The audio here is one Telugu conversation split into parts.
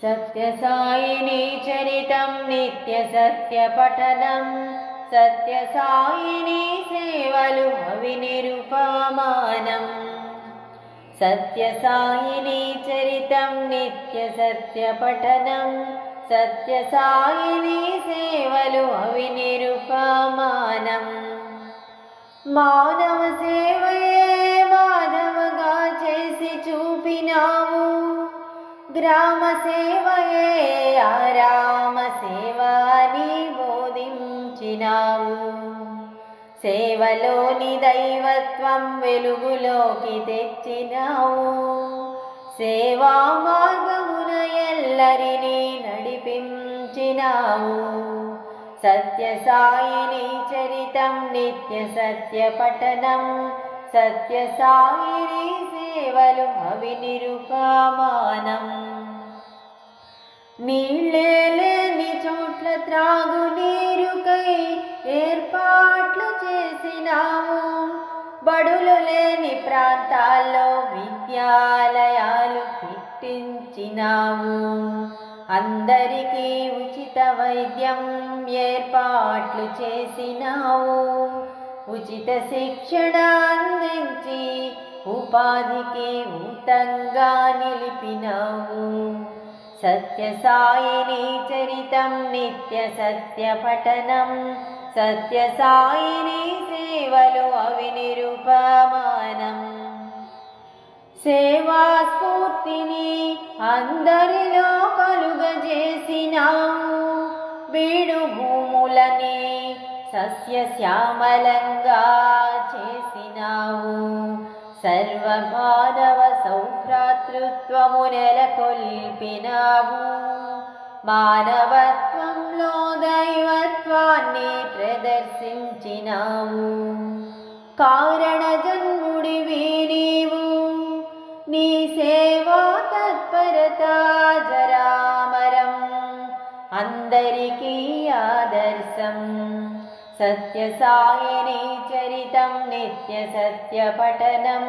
సత్యసాయిని చరితం నిత్య సత్య పఠనం సత్యసాయిని సేవలు అవినిరుపమానం సత్యసాయిని చరితం నిత్య సత్య పఠనం సత్యసాయిని సేవలు అవినిరుపమానం మానవ సేవయే మాధవగా చేసి చూపినావు గ్రామ సేవయే ఆరామ సేవ అని బోధించినావు సేవలోని దైవత్వం వెలుగులోకి తెచ్చినావు సేవా మార్గమున ఎల్లరినీ నడిపించినావు సత్యసాయిని చరితం నిత్య సత్య పఠనం సత్యసాయిని సేవలు అవినిరుపమానం నీళ్ళే లేని చోట్ల త్రాగునీరుకై ఏర్పాట్లు చేసినావు బడులు లేని ప్రాంతాల్లో విద్యాలయాలు పెట్టించినావు అందరికీ ఉచిత వైద్యం ఏర్పాట్లు చేసినావు ఉచిత శిక్షణ అందించి ఉపాధికి ఊతంగా నిలిపినావు సత్యసాయిని చరితం నిత్య సత్య పఠనం సత్యసాయిని సేవలు అవినిరుపమానం సేవా స్ఫూర్తిని అందరిలో కలుగజేసినావు బీడు భూములని సస్యశ్యామలంగా చేసినావు సర్వమానవ సౌభ్రాతృత్వము నెలకొల్పినావు మానవత్వంలో దైవత్వాన్ని ప్రదర్శించినావు కారణ జన్ముడివి నీవు నీ సేవా తత్పరత జరామరం అందరికీ ఆదర్శం సత్యసాయిని చరితం నిత్య సత్య పఠనం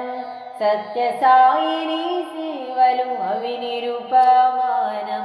సత్యసాయిని సేవలు అవినిరుపమానం